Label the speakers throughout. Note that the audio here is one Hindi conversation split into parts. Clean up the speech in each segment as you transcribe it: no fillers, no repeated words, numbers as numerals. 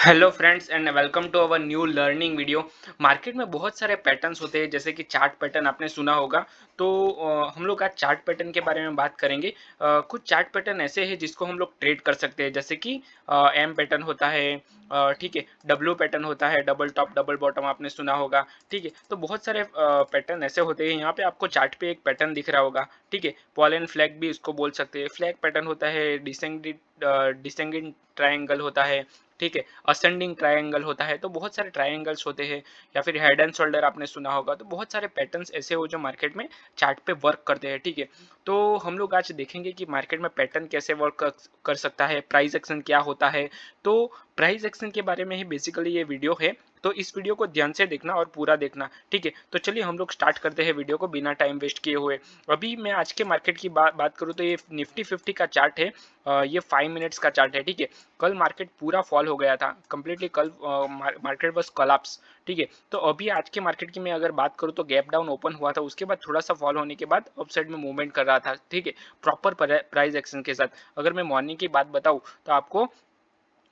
Speaker 1: Hello friends and welcome to our new learning video. Market में बहुत सारे पैटर्न्स होते हैं, जैसे कि चार्ट पैटर्न आपने सुना होगा। तो हम लोग आज चार्ट पैटर्न के बारे में बात करेंगे। कुछ चार्ट पैटर्न ऐसे हैं जिसको हम लोग ट्रेड कर सकते हैं, जैसे कि एम पैटर्न होता है, ठीक है, डब्ल्यू पैटर्न होता है, डबल टॉप डबल बॉटम आपने सुना होगा। ठीक है, तो बहुत सारे पैटर्न ऐसे होते हैं। यहाँ पे आपको चार्ट पे एक पैटर्न दिख रहा होगा, ठीक है, पॉल एंड फ्लैग भी इसको बोल सकते हैं। फ्लैग पैटर्न होता है, डिसेंडिंग ट्रायंगल होता है, ठीक है, असेंडिंग ट्रायंगल होता है। तो बहुत सारे ट्रायंगल्स होते हैं, या फिर हेड एंड शोल्डर आपने सुना होगा। तो बहुत सारे पैटर्न्स ऐसे हो जो मार्केट में चार्ट पे वर्क करते हैं, ठीक है। तो हम लोग आज देखेंगे कि मार्केट में पैटर्न कैसे वर्क कर सकता है, प्राइस एक्शन क्या होता है। तो प्राइस एक्शन के बारे में ही बेसिकली ये वीडियो है। तो इस वीडियो को ध्यान से देखना और पूरा देखना, ठीक है। तो चलिए हम लोग स्टार्ट करते हैं वीडियो को बिना टाइम वेस्ट किए हुए। अभी मैं आज के मार्केट की बात करूँ तो ये निफ्टी 50 का चार्ट है। ये 5 मिनट्स का चार्ट है, ठीक है। कल मार्केट पूरा फॉल हो गया था कंप्लीटली। कल मार्केट बस कोलैप्स, ठीक है। तो अभी आज के मार्केट की मैं अगर बात करूँ तो गैप डाउन ओपन हुआ था, उसके बाद थोड़ा सा फॉल होने के बाद अपसाइड में मूवमेंट कर रहा था, ठीक है, प्रॉपर प्राइस एक्शन के साथ। अगर मैं मॉर्निंग की बात बताऊँ तो आपको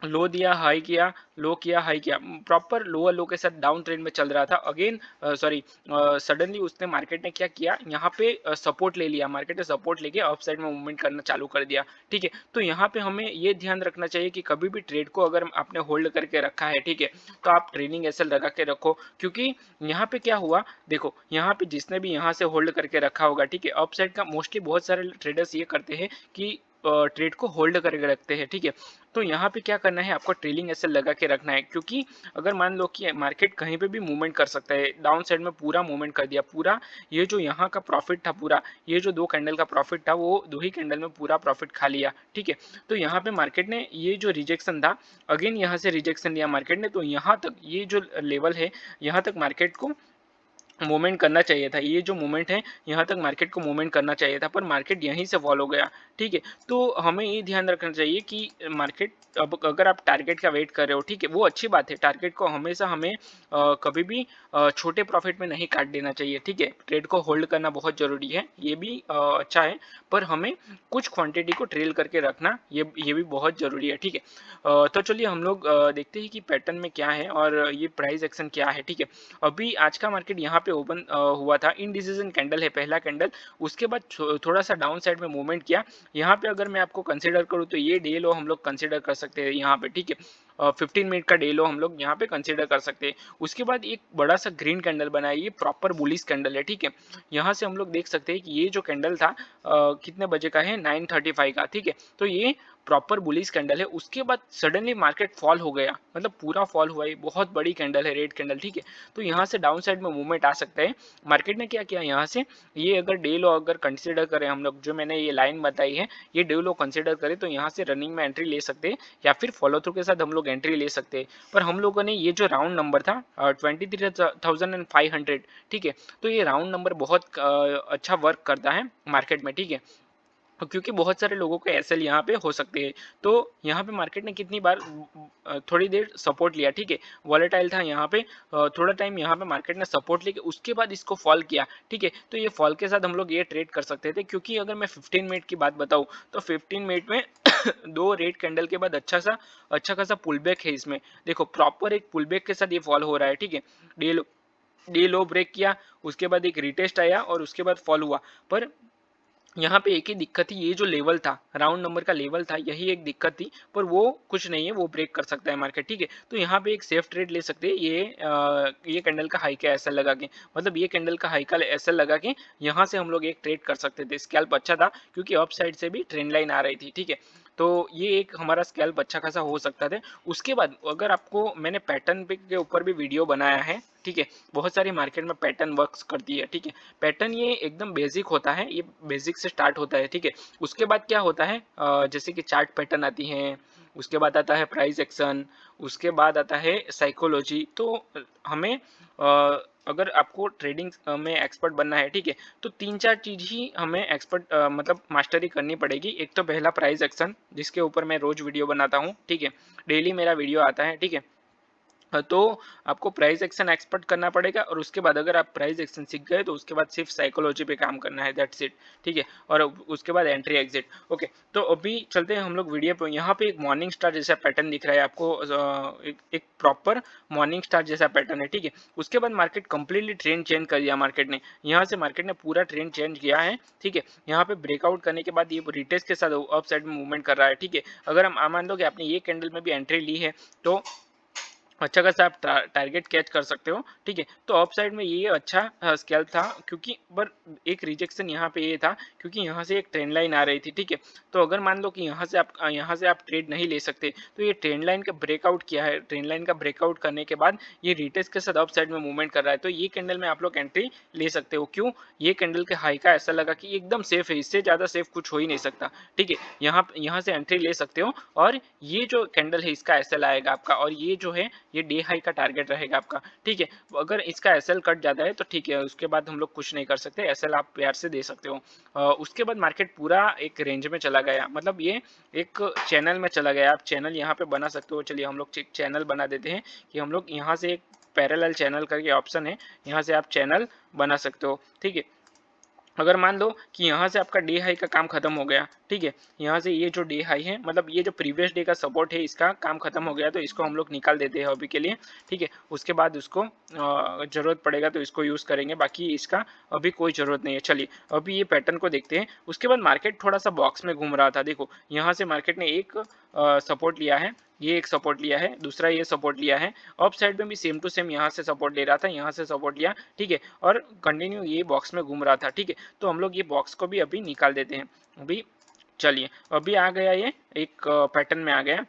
Speaker 1: लो दिया, हाई किया, लो किया, हाई किया, प्रॉपर लोअर लो के साथ डाउन ट्रेंड में चल रहा था। अगेन सॉरी, सडनली उसने मार्केट ने क्या किया, यहाँ पे सपोर्ट ले लिया, मार्केट ने सपोर्ट लेके अप साइड में मूवमेंट करना चालू कर दिया, ठीक है। तो यहाँ पे हमें ये ध्यान रखना चाहिए कि कभी भी ट्रेड को अगर आपने होल्ड करके रखा है, ठीक है, तो आप ट्रेनिंग एसएल लगा के रखो। क्योंकि यहाँ पे क्या हुआ, देखो यहाँ पे जिसने भी यहाँ से होल्ड करके रखा होगा, ठीक है, अप साइड का मोस्टली बहुत सारे ट्रेडर्स ये करते हैं कि ट्रेड को होल्ड करके रखते हैं, ठीक है। तो यहाँ पे क्या करना है, आपको ट्रेलिंग एसएल लगा के रखना है। क्योंकि अगर मान लो कि मार्केट कहीं पे भी मूवमेंट कर सकता है, डाउन साइड में पूरा मूवमेंट कर दिया, पूरा ये जो यहाँ का प्रॉफिट था, पूरा ये जो 2 कैंडल का प्रॉफिट था, वो 2 ही कैंडल में पूरा प्रॉफिट खा लिया, ठीक है। तो यहाँ पे मार्केट ने ये जो रिजेक्शन था, अगेन यहाँ से रिजेक्शन लिया मार्केट ने, तो यहाँ तक ये जो लेवल है, यहाँ तक मार्केट को मूवमेंट करना चाहिए था। ये जो मूवमेंट है, यहाँ तक मार्केट को मूवमेंट करना चाहिए था, पर मार्केट यहीं से फॉलो गया, ठीक है। तो हमें ये ध्यान रखना चाहिए कि मार्केट, अब अगर आप टारगेट का वेट कर रहे हो, ठीक है, वो अच्छी बात है। टारगेट को हमेशा हमें कभी भी छोटे प्रॉफिट में नहीं काट देना चाहिए, ठीक है। ट्रेड को होल्ड करना बहुत जरूरी है, ये भी अच्छा है। पर हमें कुछ क्वांटिटी को ट्रेल करके रखना, ये भी बहुत जरूरी है, ठीक है। तो चलिए हम लोग देखते हैं कि पैटर्न में क्या है और ये प्राइस एक्शन क्या है, ठीक है। अभी आज का मार्केट यहाँ पे ओपन हुआ था, इनडिसीजन कैंडल है पहला कैंडल। उसके बाद थोड़ा सा डाउन साइड में मूवमेंट किया। यहाँ पे अगर मैं आपको कंसीडर करूँ तो ये डे लो हम लोग कंसीडर कर सकते हैं यहाँ पे, ठीक है। 15 मिनट का डे लो हम लोग यहाँ पे कंसीडर कर सकते हैं। उसके बाद एक बड़ा सा ग्रीन कैंडल बना है, ये प्रॉपर बुलिश कैंडल है, ठीक है। यहाँ से हम लोग देख सकते हैं कि ये जो कैंडल था कितने बजे का है, 9:35 का, ठीक है। तो ये प्रॉपर बुलिश कैंडल है। उसके बाद सडनली मार्केट फॉल हो गया, मतलब पूरा फॉल हुआ है, बहुत बड़ी कैंडल है, रेड कैंडल, ठीक है। तो यहाँ से डाउन साइड में मूवमेंट आ सकता है। मार्केट ने क्या किया, यहाँ से ये अगर डे लो अगर कंसीडर करें हम लोग, जो मैंने ये लाइन बताई है, ये डे लो कंसीडर करें तो यहाँ से रनिंग में एंट्री ले सकते हैं, या फिर फॉलो थ्रू के साथ हम लोग एंट्री ले सकते हैं। पर हम लोगों ने ये जो राउंड नंबर था 23,500, ठीक है, तो ये राउंड नंबर बहुत अच्छा वर्क करता है मार्केट में, ठीक है। क्योंकि बहुत सारे लोगों के एसएल यहाँ पे हो सकते हैं। तो यहाँ पे मार्केट ने कितनी बार थोड़ी देर सपोर्ट लिया, ठीक है, वॉलेटाइल था यहाँ पे। थोड़ा टाइम यहाँ पे मार्केट ने सपोर्ट लेके उसके बाद इसको फॉल किया, ठीक है। तो ये फॉल के साथ हम लोग ये ट्रेड कर सकते थे। क्योंकि अगर मैं 15 मिनट की बात बताऊँ तो 15 मिनट में दो रेड कैंडल के बाद अच्छा खासा पुल बैक है इसमें। देखो प्रॉपर एक पुल बैक के साथ ये फॉल हो रहा है, ठीक है। डे लो ब्रेक किया, उसके बाद एक रिटेस्ट आया और उसके बाद फॉल हुआ। पर यहाँ पे एक ही दिक्कत थी, ये जो लेवल था, राउंड नंबर का लेवल था, यही एक दिक्कत थी। पर वो कुछ नहीं है, वो ब्रेक कर सकता है मार्केट, ठीक है। तो यहाँ पे एक सेफ ट्रेड ले सकते हैं, ये कैंडल का हाई का एसएल लगा के, मतलब ये कैंडल का हाई का एसएल लगा के यहाँ से हम लोग एक ट्रेड कर सकते थे। स्कैल्प अच्छा था क्योंकि अप साइड से भी ट्रेंड लाइन आ रही थी, ठीक है। तो ये एक हमारा स्कैल्प अच्छा खासा हो सकता था। उसके बाद अगर आपको, मैंने पैटर्न पे के ऊपर भी वीडियो बनाया है, ठीक है। बहुत सारी मार्केट में पैटर्न वर्क्स करती है, ठीक है। पैटर्न ये एकदम बेसिक होता है, ये बेसिक से स्टार्ट होता है, ठीक है। उसके बाद क्या होता है, जैसे कि चार्ट पैटर्न आती हैं, उसके बाद आता है प्राइस एक्शन, उसके बाद आता है साइकोलॉजी। तो हमें अगर आपको ट्रेडिंग में एक्सपर्ट बनना है, ठीक है, तो 3-4 चीज ही हमें एक्सपर्ट मतलब मास्टरी करनी पड़ेगी। एक तो पहला प्राइस एक्शन, जिसके ऊपर मैं रोज वीडियो बनाता हूँ, ठीक है, डेली मेरा वीडियो आता है, ठीक है। तो आपको प्राइस एक्शन एक्सपेक्ट करना पड़ेगा और उसके बाद अगर आप प्राइस एक्शन सीख गए तो उसके बाद सिर्फ साइकोलॉजी पे काम करना है, दैट्स इट। ठीक है, और उसके बाद एंट्री एग्जिट। ओके, तो अभी चलते हैं हम लोग वीडियो पे। यहाँ पे एक मॉर्निंग स्टार जैसा पैटर्न दिख रहा है आपको, एक प्रॉपर मॉर्निंग स्टार जैसा पैटर्न है। ठीक है, उसके बाद मार्केट कंप्लीटली ट्रेंड चेंज कर दिया मार्केट ने। यहाँ से मार्केट ने पूरा ट्रेंड चेंज किया है। ठीक है, यहाँ पे ब्रेकआउट करने के बाद ये रिटेस्ट के साथ अप साइड में मूवमेंट कर रहा है। ठीक है, अगर हम मान लो कि आपने ये कैंडल में भी एंट्री ली है तो अच्छा खासा आप टारगेट कैच कर सकते हो। ठीक है, तो अप साइड में ये अच्छा स्केल था, क्योंकि पर एक रिजेक्शन यहाँ पे ये था क्योंकि यहाँ से एक ट्रेंड लाइन आ रही थी। ठीक है, तो अगर मान लो कि यहाँ से आप ट्रेड नहीं ले सकते तो ये ट्रेंड लाइन का ब्रेकआउट किया है। ट्रेंड लाइन का ब्रेकआउट करने के बाद ये रिटेस्ट के साथ अप साइड में मूवमेंट कर रहा है, तो ये कैंडल में आप लोग एंट्री ले सकते हो। क्यों? ये कैंडल के हाई का ऐसा लगा कि एकदम सेफ है, इससे ज्यादा सेफ कुछ हो ही नहीं सकता। ठीक है, यहाँ से एंट्री ले सकते हो और ये जो कैंडल है इसका एसएल आएगा आपका, और ये जो है ये डे हाई का टारगेट रहेगा आपका। ठीक है, अगर इसका एसएल कट जाता है तो ठीक है, उसके बाद हम लोग कुछ नहीं कर सकते, एसएल आप प्यार से दे सकते हो। उसके बाद मार्केट पूरा एक रेंज में चला गया, मतलब ये एक चैनल में चला गया। आप चैनल यहाँ पे बना सकते हो। चलिए हम लोग चैनल बना देते हैं कि हम लोग यहाँ से एक पैरेलल चैनल करके ऑप्शन है, यहाँ से आप चैनल बना सकते हो। ठीक है, अगर मान लो कि यहाँ से आपका डे हाई का काम खत्म हो गया। ठीक है, यहाँ से ये जो डे हाई है, मतलब ये जो प्रीवियस डे का सपोर्ट है, इसका काम खत्म हो गया, तो इसको हम लोग निकाल देते हैं अभी के लिए। ठीक है, उसके बाद उसको जरूरत पड़ेगा तो इसको यूज करेंगे, बाकी इसका अभी कोई जरूरत नहीं है। चलिए अभी ये पैटर्न को देखते हैं। उसके बाद मार्केट थोड़ा सा बॉक्स में घूम रहा था। देखो यहाँ से मार्केट ने एक सपोर्ट लिया है, ये एक सपोर्ट लिया है, दूसरा ये सपोर्ट लिया है। अप साइड में भी सेम टू सेम यहाँ से सपोर्ट ले रहा था, यहाँ से सपोर्ट लिया। ठीक है, और कंटिन्यू ये बॉक्स में घूम रहा था। ठीक है, तो हम लोग ये बॉक्स को भी अभी निकाल देते हैं अभी। चलिए अभी आ गया, ये एक पैटर्न में आ गया।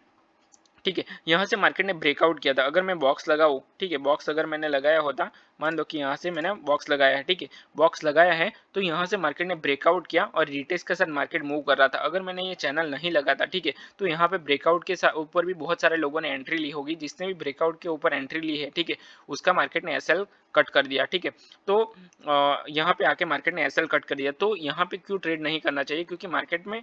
Speaker 1: ठीक है, यहाँ से मार्केट ने ब्रेकआउट किया था। अगर मैं बॉक्स लगाऊँ, ठीक है, बॉक्स अगर मैंने लगाया होता, मान लो कि यहाँ से मैंने बॉक्स लगाया है। ठीक है, बॉक्स लगाया है तो यहाँ से मार्केट ने ब्रेकआउट किया और रिटेस्ट के साथ मार्केट मूव कर रहा था। अगर मैंने ये चैनल नहीं लगा था, ठीक है, तो यहाँ पे ब्रेकआउट के साथ ऊपर भी बहुत सारे लोगों ने एंट्री ली होगी। जिसने भी ब्रेकआउट के ऊपर एंट्री ली है, ठीक है, उसका मार्केट ने एसएल कट कर दिया। ठीक है, तो यहाँ पे आके मार्केट ने एसएल कट कर दिया। तो यहाँ पे क्यों ट्रेड नहीं करना चाहिए? क्योंकि मार्केट में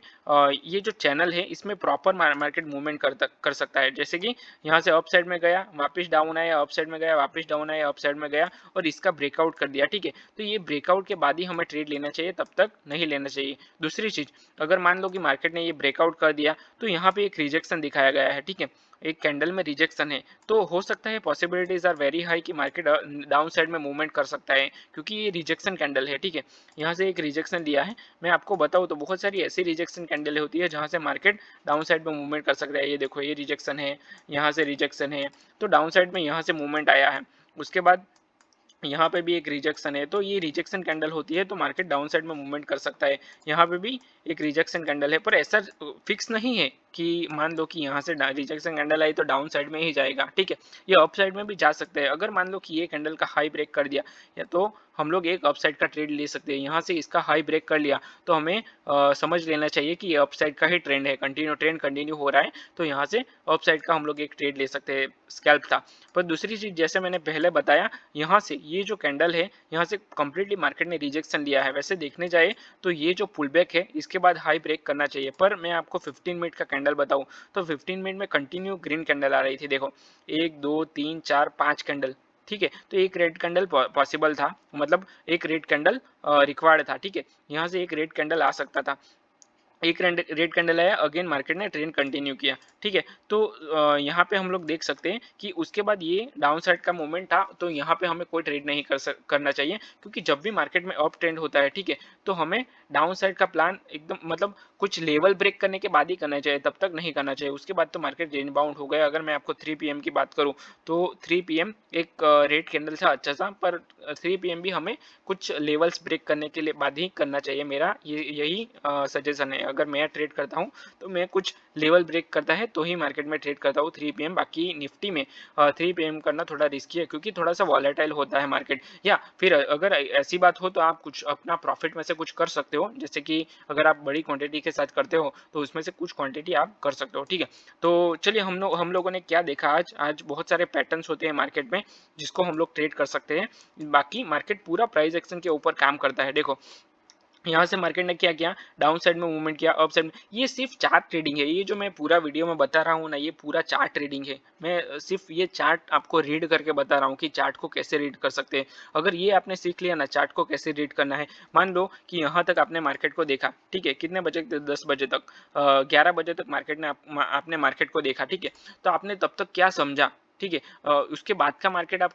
Speaker 1: ये जो चैनल है इसमें प्रॉपर मार्केट मूवमेंट कर सकता है। जैसे कि यहाँ से अप साइड में गया, वापस डाउन आया, अप साइड में गया, वापस डाउन आया, अप साइड में गया और इसका ब्रेकआउट कर दिया। ठीक है, तो ये ब्रेकआउट के बाद ही हमें ट्रेड लेना चाहिए, तब तक नहीं लेना चाहिए। दूसरी चीज, अगर मान लो कि मार्केट ने ये ब्रेकआउट कर दिया तो यहाँ पे एक रिजेक्शन दिखाया गया है। ठीक है, एक कैंडल में रिजेक्शन है, तो हो सकता है, पॉसिबिलिटीज आर वेरी हाई कि मार्केट डाउन साइड में मूवमेंट कर सकता है, क्योंकि ये रिजेक्शन कैंडल है। ठीक है, यहाँ से एक रिजेक्शन दिया है। मैं आपको बताऊँ तो बहुत सारी ऐसी रिजेक्शन कैंडल होती है जहाँ से मार्केट डाउन साइड में मूवमेंट कर सकता है। ये देखो, ये रिजेक्शन है, यहाँ से रिजेक्शन है, तो डाउन साइड में यहाँ से मूवमेंट आया है। उसके बाद यहाँ पे भी एक रिजेक्शन है, तो ये रिजेक्शन कैंडल होती है तो मार्केट डाउन साइड में मूवमेंट कर सकता है। यहाँ पे भी एक रिजेक्शन कैंडल है, पर ऐसा फिक्स नहीं है कि मान लो कि यहाँ से रिजेक्शन कैंडल आई तो डाउन साइड में ही जाएगा। ठीक है, ये अप साइड में भी जा सकते हैं। अगर मान लो कि ये कैंडल का हाई ब्रेक कर दिया, या तो हम लोग एक अप साइड का ट्रेड ले सकते हैं। यहाँ से इसका हाई ब्रेक कर लिया तो हमें समझ लेना चाहिए कि ये अप साइड का ही ट्रेंड है, ट्रेंड कंटिन्यू हो रहा है, तो यहाँ से अप साइड का हम लोग एक ट्रेड ले सकते हैं। स्कैल्प था। पर दूसरी चीज, जैसे मैंने पहले बताया, यहाँ से ये जो कैंडल है, यहाँ से कंप्लीटली मार्केट ने रिजेक्शन लिया है। वैसे देखने जाए तो ये जो पुल बैक है इसके बाद हाई ब्रेक करना चाहिए, पर मैं आपको 15 मिनट का कैंडल बताऊं तो 15 मिनट में कंटिन्यू ग्रीन कैंडल आ रही थी। देखो, 1 2 3 4 5 कैंडल। ठीक है, तो एक रेड कैंडल पॉसिबल था, मतलब एक रेड कैंडल रिक्वायर्ड था। ठीक है, यहाँ से एक रेड कैंडल आ सकता था, एक रेड कैंडल आया, अगेन मार्केट ने ट्रेंड कंटिन्यू किया। ठीक है, तो यहाँ पे हम लोग देख सकते हैं कि उसके बाद ये डाउन साइड का मूवमेंट था, तो यहाँ पे हमें कोई ट्रेड नहीं करना चाहिए, क्योंकि जब भी मार्केट में अप ट्रेंड होता है, ठीक है, तो हमें डाउन साइड का प्लान एकदम, मतलब कुछ लेवल ब्रेक करने के बाद ही करना चाहिए, तब तक नहीं करना चाहिए। उसके बाद तो मार्केट रेंज बाउंड हो गया। अगर मैं आपको 3 PM की बात करूँ तो 3 PM एक रेड कैंडल था अच्छा सा, पर 3 PM भी हमें कुछ लेवल्स ब्रेक करने के लिए बाद ही करना चाहिए। मेरा यही सजेशन है। अगर मैं ट्रेड करता हूँ तो मैं कुछ लेवल ब्रेक करता है तो ही मार्केट में ट्रेड करता हूँ 3 PM। बाकी निफ्टी में 3 PM करना थोड़ा रिस्की है, क्योंकि थोड़ा सा वॉलेटाइल होता है मार्केट। या फिर अगर ऐसी बात हो तो आप कुछ अपना प्रॉफिट में से कुछ कर सकते हो, जैसे कि अगर आप बड़ी क्वांटिटी के साथ करते हो तो उसमें से कुछ क्वांटिटी आप कर सकते हो। ठीक है, तो चलिए हम लोगों ने क्या देखा आज बहुत सारे पैटर्न्स होते हैं मार्केट में जिसको हम लोग ट्रेड कर सकते हैं। बाकी मार्केट पूरा प्राइस एक्शन के ऊपर काम करता है। देखो, यहाँ से मार्केट ने क्या किया, डाउन साइड में मूवमेंट किया, अप साइड में। ये सिर्फ चार्ट ट्रेडिंग है, ये जो मैं पूरा वीडियो में बता रहा हूँ ना, ये पूरा चार्ट ट्रेडिंग है। मैं सिर्फ ये चार्ट आपको रीड करके बता रहा हूँ कि चार्ट को कैसे रीड कर सकते हैं। अगर ये आपने सीख लिया ना चार्ट को कैसे रीड करना है, मान लो कि यहाँ तक आपने मार्केट को देखा, ठीक है, कितने बजे तक, 10 बजे तक, 11 बजे तक मार्केट ने आपने मार्केट को देखा, ठीक है, तो आपने तब तक क्या समझा, ठीक है, उसके बाद का मार्केट आप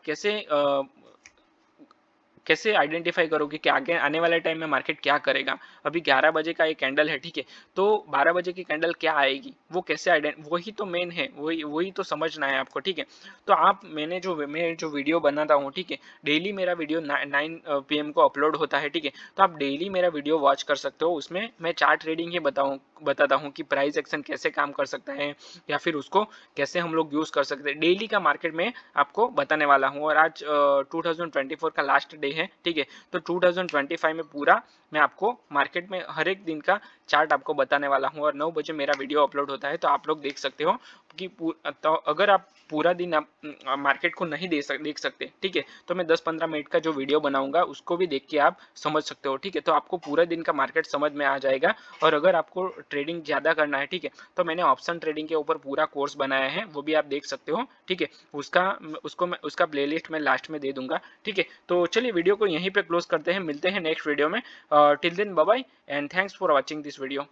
Speaker 1: कैसे आइडेंटिफाई करोगे कि आगे आने वाले टाइम में मार्केट क्या करेगा। अभी 11 बजे का एक कैंडल है, ठीक है, तो 12 बजे की कैंडल क्या आएगी, वो कैसे वही तो मेन है, वही वही तो समझना है आपको, ठीक है। तो आप मैं जो वीडियो बनाता हूँ, ठीक है, डेली मेरा वीडियो 9 PM को अपलोड होता है, ठीक है, तो आप डेली मेरा वीडियो वॉच कर सकते हो। उसमें मैं चार्ट ट्रेडिंग ही बताता हूँ कि प्राइस एक्शन कैसे काम कर सकता है, या फिर उसको कैसे हम लोग यूज कर सकते हैं। डेली का मार्केट में आपको बताने वाला हूँ। और आज 2024 का लास्ट डे है, ठीक है, तो 2025 में पूरा मैं आपको मार्केट में हर एक दिन का चार्ट आपको बताने वाला हूँ। और 9 बजे मेरा वीडियो अपलोड होता है, तो आप लोग देख सकते हो कि तो अगर आप पूरा दिन आप मार्केट को नहीं देख सकते, ठीक है, तो मैं 10-15 मिनट का जो वीडियो बनाऊंगा उसको भी देख के आप समझ सकते हो, ठीक है, तो आपको पूरा दिन का मार्केट समझ में आ जाएगा। और अगर आपको ट्रेडिंग ज़्यादा करना है, ठीक है, तो मैंने ऑप्शन ट्रेडिंग के ऊपर पूरा कोर्स बनाया है, वो भी आप देख सकते हो, ठीक है, उसका उसका प्लेलिस्ट मैं लास्ट में दे दूंगा, ठीक है। तो चलिए वीडियो को यहीं पे क्लोज करते हैं, मिलते हैं नेक्स्ट वीडियो में। Till then bye bye and thanks for watching this video.